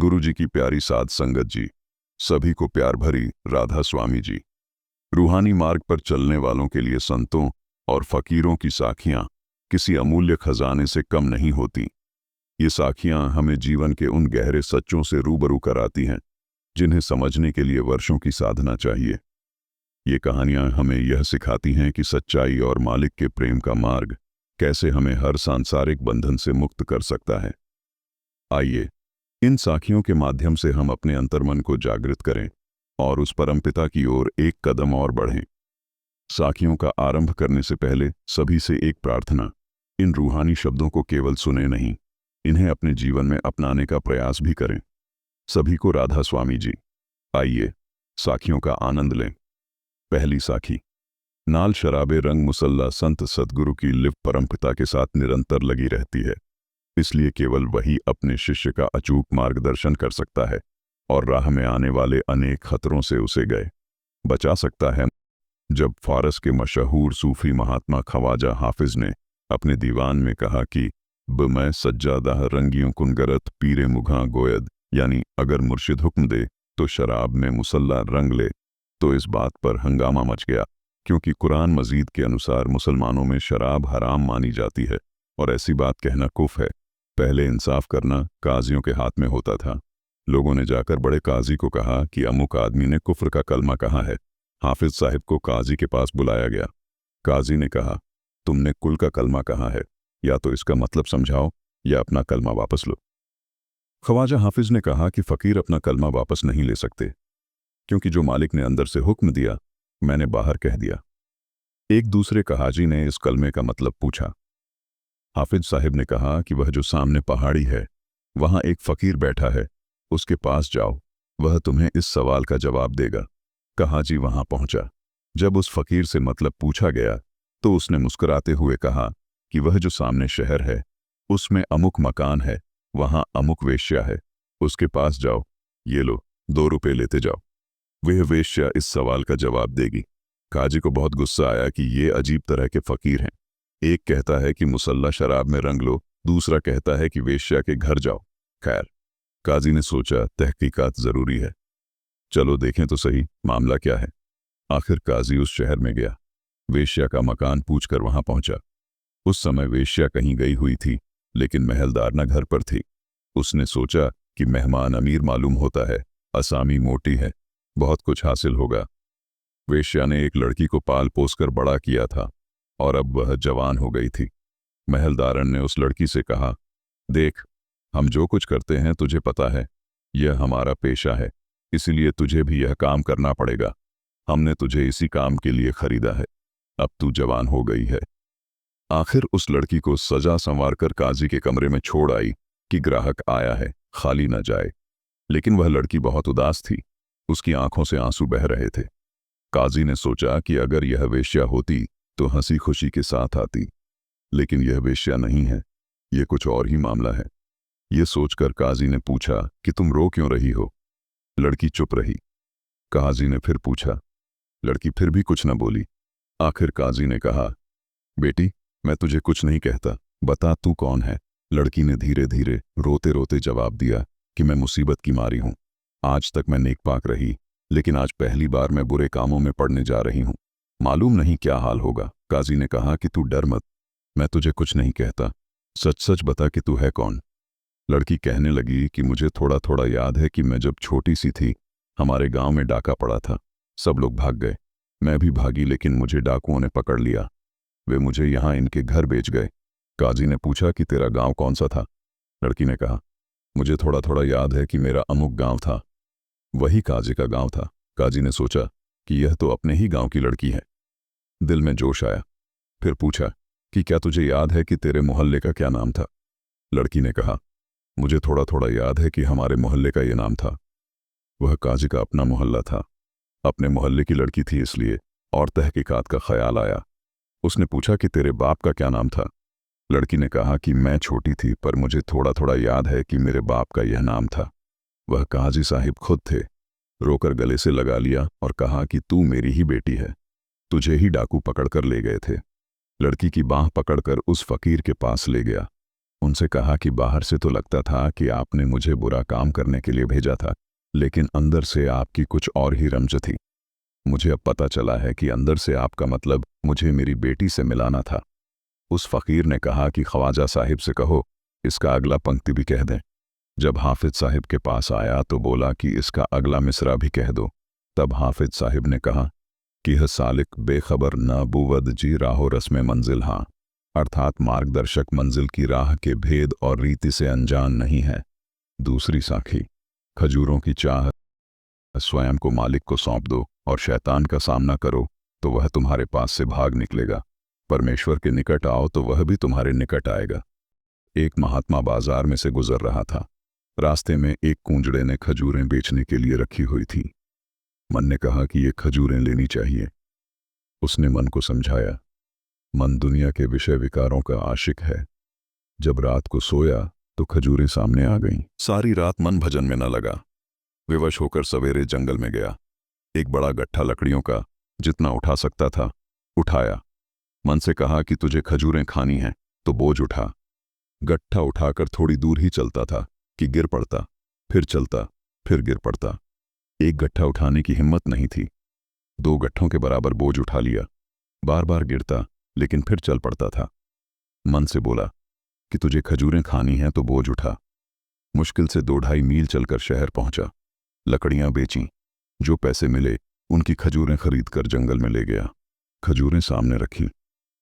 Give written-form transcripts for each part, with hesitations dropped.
गुरु जी की प्यारी साध संगत जी, सभी को प्यार भरी राधा स्वामी जी। रूहानी मार्ग पर चलने वालों के लिए संतों और फकीरों की साखियां किसी अमूल्य खजाने से कम नहीं होती। ये साखियां हमें जीवन के उन गहरे सच्चों से रूबरू कराती हैं जिन्हें समझने के लिए वर्षों की साधना चाहिए। ये कहानियां हमें यह सिखाती हैं कि सच्चाई और मालिक के प्रेम का मार्ग कैसे हमें हर सांसारिक बंधन से मुक्त कर सकता है। आइए इन साखियों के माध्यम से हम अपने अंतर्मन को जागृत करें और उस परमपिता की ओर एक कदम और बढ़ें। साखियों का आरंभ करने से पहले सभी से एक प्रार्थना, इन रूहानी शब्दों को केवल सुने नहीं, इन्हें अपने जीवन में अपनाने का प्रयास भी करें। सभी को राधा स्वामी जी। आइए साखियों का आनंद लें। पहली साखी। नाल शराबे रंग मुसल्ला संत सद्गुरु की लिप परमपिता के साथ निरंतर लगी रहती है, इसलिए केवल वही अपने शिष्य का अचूक मार्गदर्शन कर सकता है और राह में आने वाले अनेक खतरों से उसे बचा सकता है। जब फारस के मशहूर सूफी महात्मा ख्वाजा हाफिज ने अपने दीवान में कहा कि ब मैं सज्जादा रंगियों कुनगरत पीरे मुघा गोयद, यानी अगर मुर्शिद हुक्म दे तो शराब में मुसल्ला रंग ले, तो इस बात पर हंगामा मच गया, क्योंकि कुरान मजीद के अनुसार मुसलमानों में शराब हराम मानी जाती है और ऐसी बात कहना कुफ है। पहले इंसाफ करना काजियों के हाथ में होता था। लोगों ने जाकर बड़े काजी को कहा कि अमुक आदमी ने कुफ्र का कलमा कहा है। हाफिज साहिब को काजी के पास बुलाया गया। काजी ने कहा, तुमने कुल का कलमा कहा है, या तो इसका मतलब समझाओ या अपना कलमा वापस लो। ख्वाजा हाफिज ने कहा कि फ़कीर अपना कलमा वापस नहीं ले सकते, क्योंकि जो मालिक ने अंदर से हुक्म दिया मैंने बाहर कह दिया। एक दूसरे कहाजी ने इस कलमे का मतलब पूछा। हाफिज साहिब ने कहा कि वह जो सामने पहाड़ी है वहां एक फ़कीर बैठा है, उसके पास जाओ, वह तुम्हें इस सवाल का जवाब देगा। कहाजी वहां पहुंचा। जब उस फ़कीर से मतलब पूछा गया तो उसने मुस्कुराते हुए कहा कि वह जो सामने शहर है उसमें अमुक मकान है, वहां अमुक वेश्या है, उसके पास जाओ, ये लो 2 रुपये लेते जाओ, वह वेश्या इस सवाल का जवाब देगी। काजी को बहुत गुस्सा आया कि ये अजीब तरह के फ़कीर हैं। एक कहता है कि मुसल्ला शराब में रंग लो, दूसरा कहता है कि वेश्या के घर जाओ। खैर, काजी ने सोचा तहकीकात ज़रूरी है, चलो देखें तो सही मामला क्या है। आखिर काजी उस शहर में गया, वेश्या का मकान पूछकर वहां पहुंचा। उस समय वेश्या कहीं गई हुई थी, लेकिन महलदार न घर पर थी। उसने सोचा कि मेहमान अमीर मालूम होता है, असामी मोटी है, बहुत कुछ हासिल होगा। वेश्या ने एक लड़की को पाल पोस कर बड़ा किया था और अब वह जवान हो गई थी। महलदारन ने उस लड़की से कहा, देख, हम जो कुछ करते हैं तुझे पता है, यह हमारा पेशा है, इसीलिए तुझे भी यह काम करना पड़ेगा। हमने तुझे इसी काम के लिए खरीदा है, अब तू जवान हो गई है। आखिर उस लड़की को सजा संवार कर काजी के कमरे में छोड़ आई कि ग्राहक आया है, खाली न जाए। लेकिन वह लड़की बहुत उदास थी, उसकी आंखों से आंसू बह रहे थे। काजी ने सोचा कि अगर यह वेश्या होती तो हंसी खुशी के साथ आती, लेकिन यह वेश्या नहीं है, यह कुछ और ही मामला है। ये सोचकर काजी ने पूछा कि तुम रो क्यों रही हो? लड़की चुप रही। काजी ने फिर पूछा। लड़की फिर भी कुछ न बोली। आखिर काजी ने कहा, बेटी, मैं तुझे कुछ नहीं कहता, बता तू कौन है? लड़की ने धीरे धीरे रोते रोते जवाब दिया कि मैं मुसीबत की मारी हूं। आज तक मैं नेकपाक रही, लेकिन आज पहली बार मैं बुरे कामों में पड़ने जा रही हूं। मालूम नहीं क्या हाल होगा। काजी ने कहा कि तू डर मत, मैं तुझे कुछ नहीं कहता, सच सच बता कि तू है कौन? लड़की कहने लगी कि मुझे थोड़ा थोड़ा याद है कि मैं जब छोटी सी थी हमारे गांव में डाका पड़ा था, सब लोग भाग गए, मैं भी भागी, लेकिन मुझे डाकुओं ने पकड़ लिया। वे मुझे यहाँ इनके घर बेच गए। काजी ने पूछा कि तेरा गांव कौन सा था? लड़की ने कहा, मुझे थोड़ा थोड़ा याद है कि मेरा अमुक गांव था। वही काजी का गांव था। काजी ने सोचा कि यह तो अपने ही गांव की लड़की है। दिल में जोश आया। फिर पूछा कि क्या तुझे याद है कि तेरे मोहल्ले का क्या नाम था? लड़की ने कहा, मुझे थोड़ा थोड़ा याद है कि हमारे मोहल्ले का ये नाम था। वह काजी का अपना मोहल्ला था, अपने मोहल्ले की लड़की थी इसलिए, और तहकीकात का ख्याल आया। उसने पूछा कि तेरे बाप का क्या नाम था? लड़की ने कहा कि मैं छोटी थी पर मुझे थोड़ा थोड़ा याद है कि मेरे बाप का यह नाम था। वह काजी साहिब खुद थे। रोकर गले से लगा लिया और कहा कि तू मेरी ही बेटी है, तुझे ही डाकू पकड़कर ले गए थे। लड़की की बांह पकड़कर उस फकीर के पास ले गया। उनसे कहा कि बाहर से तो लगता था कि आपने मुझे बुरा काम करने के लिए भेजा था, लेकिन अंदर से आपकी कुछ और ही रमज थी। मुझे अब पता चला है कि अंदर से आपका मतलब मुझे मेरी बेटी से मिलाना था। उस फकीर ने कहा कि ख्वाजा साहिब से कहो इसका अगला पंक्ति भी कह दें। जब हाफिज साहिब के पास आया तो बोला कि इसका अगला मिसरा भी कह दो। तब हाफिज साहिब ने कहा कि यह सालिक बेखबर न बुवद जी राहो रस्म मंजिल, हाँ, अर्थात मार्गदर्शक मंजिल की राह के भेद और रीति से अनजान नहीं है। दूसरी साखी, खजूरों की चाह स्वयं को मालिक को सौंप दो और शैतान का सामना करो तो वह तुम्हारे पास से भाग निकलेगा। परमेश्वर के निकट आओ तो वह भी तुम्हारे निकट आएगा। एक महात्मा बाजार में से गुजर रहा था। रास्ते में एक कूंजड़े ने खजूरें बेचने के लिए रखी हुई थी। मन ने कहा कि ये खजूरें लेनी चाहिए। उसने मन को समझाया। मन दुनिया के विषय विकारों का आशिक है। जब रात को सोया तो खजूरें सामने आ गईं। सारी रात मन भजन में न लगा। विवश होकर सवेरे जंगल में गया। एक बड़ा गट्ठा लकड़ियों का जितना उठा सकता था उठाया। मन से कहा कि तुझे खजूरें खानी हैं तो बोझ उठा। गट्ठा उठाकर थोड़ी दूर ही चलता था कि गिर पड़ता, फिर चलता, फिर गिर पड़ता। एक गट्ठा उठाने की हिम्मत नहीं थी। 2 गट्ठों के बराबर बोझ उठा लिया। बार बार गिरता लेकिन फिर चल पड़ता था। मन से बोला कि तुझे खजूरें खानी हैं तो बोझ उठा। मुश्किल से 2-2.5 मील चलकर शहर पहुंचा। लकड़ियां बेचीं। जो पैसे मिले उनकी खजूरें खरीद कर जंगल में ले गया। खजूरें सामने रखीं।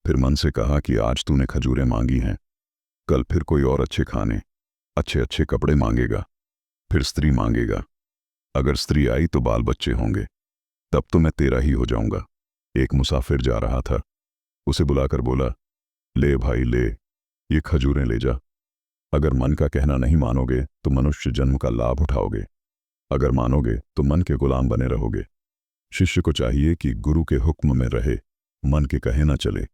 फिर मन से कहा कि आज तूने खजूरें मांगी हैं, कल फिर कोई और अच्छे खाने, अच्छे अच्छे कपड़े मांगेगा, फिर स्त्री मांगेगा। अगर स्त्री आई तो बाल बच्चे होंगे, तब तो मैं तेरा ही हो जाऊंगा। एक मुसाफिर जा रहा था। उसे बुलाकर बोला, ले भाई ले, ये खजूरें ले जा। अगर मन का कहना नहीं मानोगे तो मनुष्य जन्म का लाभ उठाओगे, अगर मानोगे तो मन के गुलाम बने रहोगे। शिष्य को चाहिए कि गुरु के हुक्म में रहे, मन के कहे ना चले।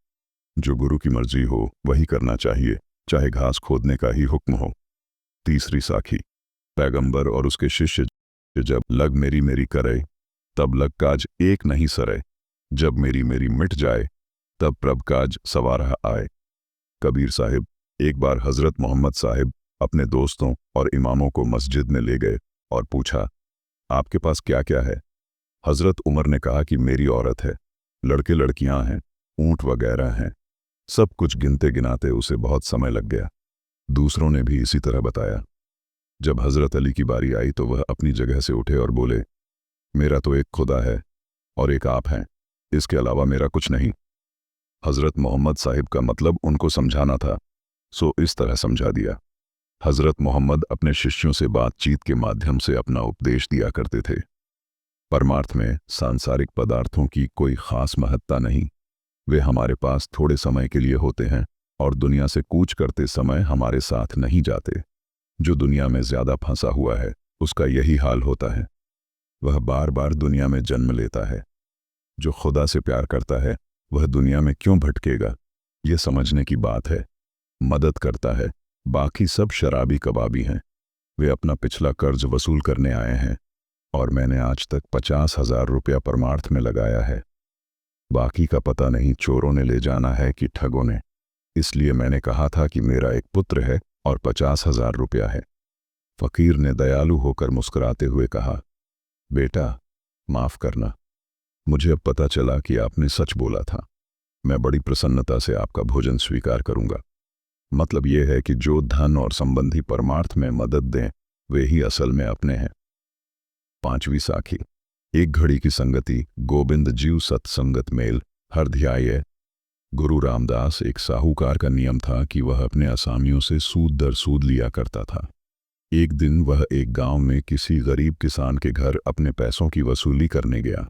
जो गुरु की मर्जी हो वही करना चाहिए, चाहे घास खोदने का ही हुक्म हो। तीसरी साखी, पैगंबर और उसके शिष्य जब लग मेरी मेरी करे तब लग काज एक नहीं सरे, जब मेरी मेरी मिट जाए तब प्रभ काज सवारह आए। कबीर साहिब एक बार हजरत मोहम्मद साहिब अपने दोस्तों और इमामों को मस्जिद में ले गए और पूछा, आपके पास क्या क्या है? हजरत उमर ने कहा कि मेरी औरत है, लड़के लड़कियां हैं, ऊंट वगैरह हैं। सब कुछ गिनते गिनाते उसे बहुत समय लग गया। दूसरों ने भी इसी तरह बताया। जब हजरत अली की बारी आई तो वह अपनी जगह से उठे और बोले, मेरा तो एक खुदा है और एक आप हैं, इसके अलावा मेरा कुछ नहीं। हजरत मोहम्मद साहिब का मतलब उनको समझाना था, सो इस तरह समझा दिया। हजरत मोहम्मद अपने शिष्यों से बातचीत के माध्यम से अपना उपदेश दिया करते थे। परमार्थ में सांसारिक पदार्थों की कोई खास महत्ता नहीं। वे हमारे पास थोड़े समय के लिए होते हैं और दुनिया से कूच करते समय हमारे साथ नहीं जाते। जो दुनिया में ज्यादा फंसा हुआ है उसका यही हाल होता है। वह बार बार दुनिया में जन्म लेता है। जो खुदा से प्यार करता है वह दुनिया में क्यों भटकेगा, ये समझने की बात है। मदद करता है, बाकी सब शराबी कबाबी हैं। वे अपना पिछला कर्ज वसूल करने आए हैं और मैंने आज तक 50,000 रुपया परमार्थ में लगाया है। बाकी का पता नहीं चोरों ने ले जाना है कि ठगों ने। इसलिए मैंने कहा था कि मेरा एक पुत्र है और 50,000 रुपया है। फकीर ने दयालु होकर मुस्कुराते हुए कहा, बेटा माफ करना, मुझे अब पता चला कि आपने सच बोला था। मैं बड़ी प्रसन्नता से आपका भोजन स्वीकार करूंगा। मतलब यह है कि जो धन और संबंधी परमार्थ में मदद दें वे ही असल में अपने हैं। 5वीं साखी, एक घड़ी की संगति गोविंद जीव सत्संगत मेल हर ध्याये। गुरु रामदास एक साहूकार का नियम था कि वह अपने असामियों से सूद दर सूद लिया करता था। एक दिन वह एक गांव में किसी गरीब किसान के घर अपने पैसों की वसूली करने गया।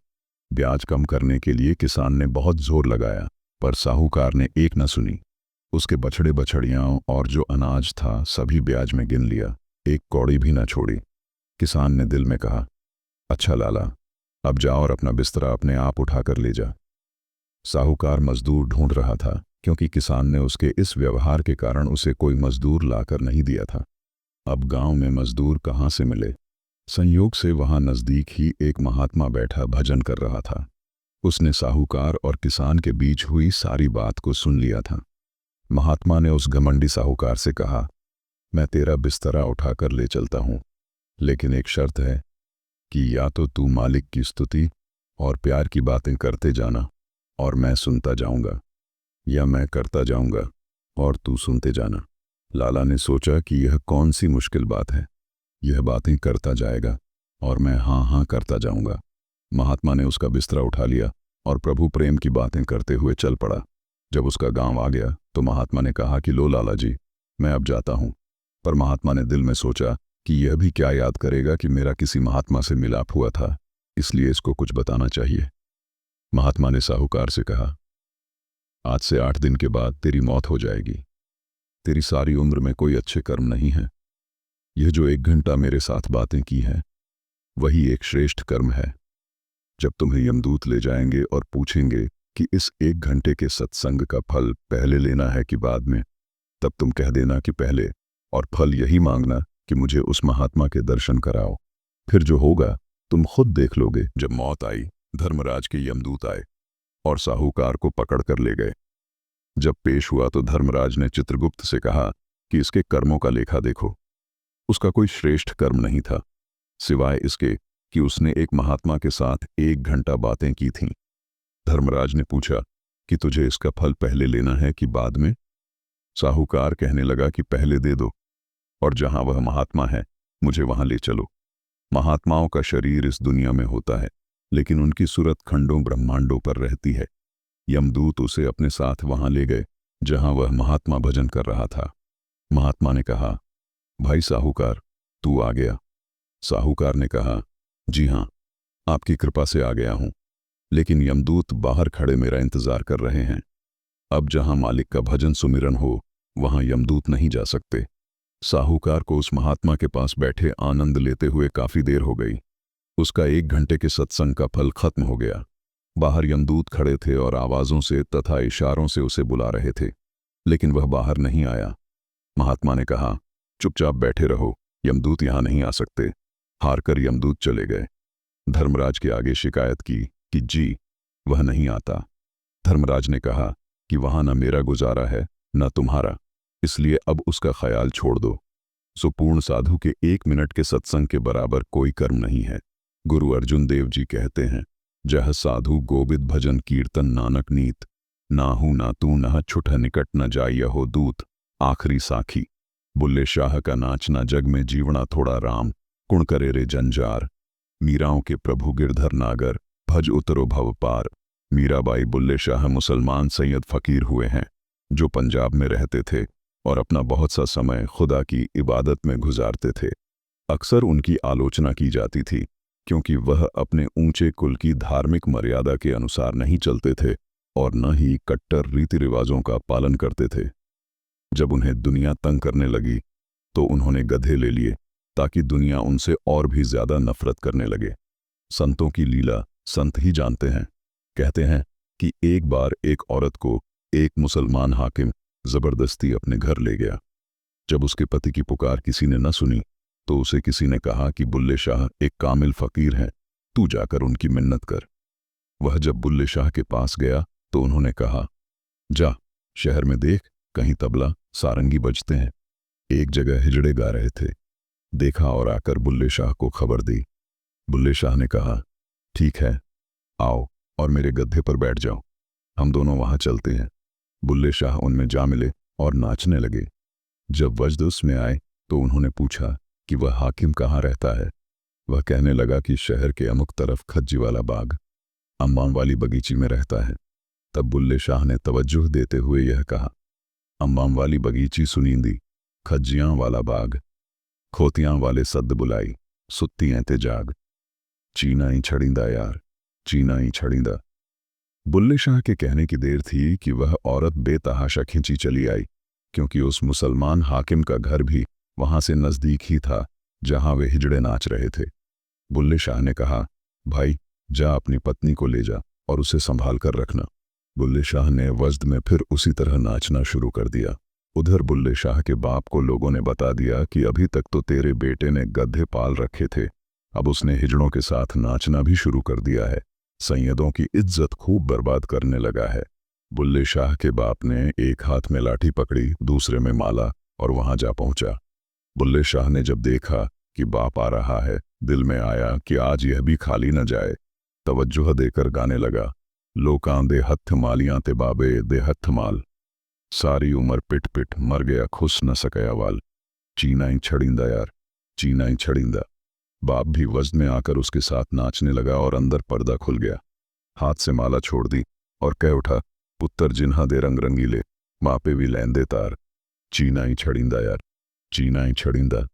ब्याज कम करने के लिए किसान ने बहुत जोर लगाया, पर साहूकार ने एक न सुनी। उसके बछड़े बछड़ियां और जो अनाज था सभी ब्याज में गिन लिया, एक कौड़ी भी न छोड़ी। किसान ने दिल में कहा, अच्छा लाला, अब जा और अपना बिस्तरा अपने आप उठाकर ले जा। साहूकार मजदूर ढूंढ रहा था क्योंकि किसान ने उसके इस व्यवहार के कारण उसे कोई मजदूर लाकर नहीं दिया था। अब गांव में मजदूर कहाँ से मिले? संयोग से वहां नजदीक ही एक महात्मा बैठा भजन कर रहा था। उसने साहूकार और किसान के बीच हुई सारी बात को सुन लिया था। महात्मा ने उस घमंडी साहूकार से कहा, मैं तेरा बिस्तरा उठाकर ले चलता हूँ, लेकिन एक शर्त है कि या तो तू मालिक की स्तुति और प्यार की बातें करते जाना और मैं सुनता जाऊंगा, या मैं करता जाऊंगा और तू सुनते जाना। लाला ने सोचा कि यह कौन सी मुश्किल बात है। यह बातें करता जाएगा और मैं हाँ हाँ करता जाऊंगा। महात्मा ने उसका बिस्तरा उठा लिया और प्रभु प्रेम की बातें करते हुए चल पड़ा। जब उसका गांव आ गया तो महात्मा ने कहा कि लो लाला जी, मैं अब जाता हूँ। पर महात्मा ने दिल में सोचा कि यह भी क्या याद करेगा कि मेरा किसी महात्मा से मिलाप हुआ था, इसलिए इसको कुछ बताना चाहिए। महात्मा ने साहूकार से कहा, आज से 8 दिन के बाद तेरी मौत हो जाएगी। तेरी सारी उम्र में कोई अच्छे कर्म नहीं है। यह जो 1 घंटा मेरे साथ बातें की हैं, वही एक श्रेष्ठ कर्म है। जब तुम्हें यमदूत ले जाएंगे और पूछेंगे कि इस 1 घंटे के सत्संग का फल पहले लेना है कि बाद में, तब तुम कह देना कि पहले, और फल यही मांगना कि मुझे उस महात्मा के दर्शन कराओ। फिर जो होगा तुम खुद देख लोगे। जब मौत आई, धर्मराज के यमदूत आए और साहूकार को पकड़ कर ले गए। जब पेश हुआ तो धर्मराज ने चित्रगुप्त से कहा कि इसके कर्मों का लेखा देखो। उसका कोई श्रेष्ठ कर्म नहीं था, सिवाय इसके कि उसने एक महात्मा के साथ 1 घंटा बातें की थीं। धर्मराज ने पूछा कि तुझे इसका फल पहले लेना है कि बाद में? साहूकार कहने लगा कि पहले दे दो, और जहां वह महात्मा है मुझे वहां ले चलो। महात्माओं का शरीर इस दुनिया में होता है, लेकिन उनकी सूरत खंडों ब्रह्मांडों पर रहती है। यमदूत उसे अपने साथ वहां ले गए जहां वह महात्मा भजन कर रहा था। महात्मा ने कहा, भाई साहूकार, तू आ गया। साहूकार ने कहा, जी हाँ, आपकी कृपा से आ गया हूं, लेकिन यमदूत बाहर खड़े मेरा इंतजार कर रहे हैं। अब जहां मालिक का भजन सुमिरन हो वहां यमदूत नहीं जा सकते। साहूकार को उस महात्मा के पास बैठे आनंद लेते हुए काफी देर हो गई। उसका 1 घंटे के सत्संग का फल खत्म हो गया। बाहर यमदूत खड़े थे और आवाजों से तथा इशारों से उसे बुला रहे थे, लेकिन वह बाहर नहीं आया। महात्मा ने कहा, चुपचाप बैठे रहो, यमदूत यहां नहीं आ सकते। हारकर यमदूत चले गए। धर्मराज के आगे शिकायत की कि जी, वह नहीं आता। धर्मराज ने कहा कि वहां न मेरा गुजारा है न तुम्हारा, इसलिए अब उसका ख्याल छोड़ दो। सो पूर्ण साधु के 1 मिनट के सत्संग के बराबर कोई कर्म नहीं है। गुरु अर्जुन देव जी कहते हैं, जह साधु गोविद भजन कीर्तन नानक नीत, नाहू ना तू नह छुट निकट न जाय हो दूत। आखिरी साखी। बुल्ले शाह का नाचना जग में जीवना थोड़ा राम, कुण करे रे जंजार। मीराओं के प्रभु गिरधर नागर, भज उतरो भव पार। मीराबाई बुल्ले शाह मुसलमान सैयद फकीर हुए हैं, जो पंजाब में रहते थे और अपना बहुत सा समय खुदा की इबादत में गुजारते थे। अक्सर उनकी आलोचना की जाती थी, क्योंकि वह अपने ऊंचे कुल की धार्मिक मर्यादा के अनुसार नहीं चलते थे और न ही कट्टर रीति रिवाजों का पालन करते थे। जब उन्हें दुनिया तंग करने लगी तो उन्होंने गधे ले लिए, ताकि दुनिया उनसे और भी ज्यादा नफरत करने लगे। संतों की लीला संत ही जानते हैं। कहते हैं कि एक बार एक औरत को एक मुसलमान हाकिम जबरदस्ती अपने घर ले गया। जब उसके पति की पुकार किसी ने न सुनी तो उसे किसी ने कहा कि बुल्ले शाह एक कामिल फकीर हैं, तू जाकर उनकी मिन्नत कर। वह जब बुल्ले शाह के पास गया तो उन्होंने कहा, जा शहर में देख, कहीं तबला सारंगी बजते हैं। एक जगह हिजड़े गा रहे थे। देखा और आकर बुल्ले शाह को खबर दी। बुल्ले शाह ने कहा, ठीक है, आओ और मेरे गद्दे पर बैठ जाओ, हम दोनों वहां चलते हैं। बुल्ले शाह उनमें जा मिले और नाचने लगे। जब वजद उसमें आए तो उन्होंने पूछा कि वह हाकिम कहाँ रहता है। वह कहने लगा कि शहर के अमुक तरफ खज्जी वाला बाग, अम्बाम वाली बगीची में रहता है। तब बुल्ले शाह ने तवज्जुह देते हुए यह कहा, अम्बाम वाली बगीची सुनींदी, खज्जियां वाला बाग, खोतियां वाले सद बुलाई, सुत्ती ऐते जाग। चीना ही छड़ींदा यार, चीना ही छड़ींदा। बुल्ले शाह के कहने की देर थी कि वह औरत बेतहाशा खिंची चली आई, क्योंकि उस मुसलमान हाकिम का घर भी वहां से नजदीक ही था जहां वे हिजड़े नाच रहे थे। बुल्ले शाह ने कहा, भाई जा अपनी पत्नी को ले जा और उसे संभाल कर रखना। बुल्ले शाह ने वजद में फिर उसी तरह नाचना शुरू कर दिया। उधर बुल्ले शाह के बाप को लोगों ने बता दिया कि अभी तक तो तेरे बेटे ने गधे पाल रखे थे, अब उसने हिजड़ों के साथ नाचना भी शुरू कर दिया है, सैयदों की इज्जत खूब बर्बाद करने लगा है। बुल्ले शाह के बाप ने एक हाथ में लाठी पकड़ी, दूसरे में माला, और वहां जा पहुंचा। बुल्ले शाह ने जब देखा कि बाप आ रहा है, दिल में आया कि आज यह भी खाली न जाए। तवज्जो देकर गाने लगा, लोकां दे हत्थ मालियां ते बाबे दे हत्थ माल, सारी उम्र पिट पिट मर गया खुस न सकया वाल, चीना ही छड़ींदा यार, चीना ही छड़ींदा। बाप भी वज्न में आकर उसके साथ नाचने लगा और अंदर पर्दा खुल गया। हाथ से माला छोड़ दी और कह उठा, पुत्तर जिन्हा दे रंग रंगीले, मापे भी लैंदे तार, चीना ही छड़ींदा यार, चीना ही छड़ींदा।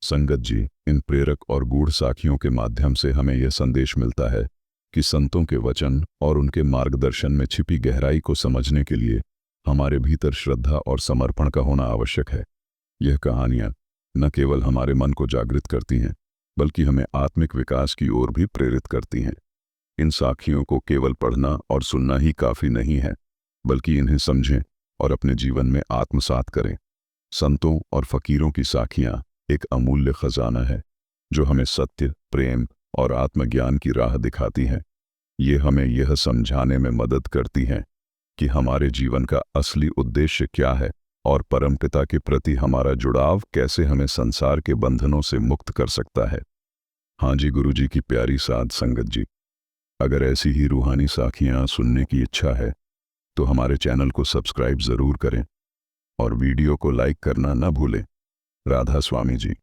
संगत जी, इन प्रेरक और गूढ़ साखियों के माध्यम से हमें यह संदेश मिलता है कि संतों के वचन और उनके मार्गदर्शन में छिपी गहराई को समझने के लिए हमारे भीतर श्रद्धा और समर्पण का होना आवश्यक है। यह कहानियाँ न केवल हमारे मन को जागृत करती हैं, बल्कि हमें आत्मिक विकास की ओर भी प्रेरित करती हैं। इन साखियों को केवल पढ़ना और सुनना ही काफ़ी नहीं है, बल्कि इन्हें समझें और अपने जीवन में आत्मसात करें। संतों और फकीरों की साखियाँ एक अमूल्य खजाना है, जो हमें सत्य, प्रेम और आत्मज्ञान की राह दिखाती हैं। ये हमें यह समझाने में मदद करती हैं कि हमारे जीवन का असली उद्देश्य क्या है और परमपिता के प्रति हमारा जुड़ाव कैसे हमें संसार के बंधनों से मुक्त कर सकता है। हाँ जी गुरुजी की प्यारी साध संगत जी, अगर ऐसी ही रूहानी साखियाँ सुनने की इच्छा है तो हमारे चैनल को सब्सक्राइब ज़रूर करें और वीडियो को लाइक करना न भूलें। राधा स्वामी जी।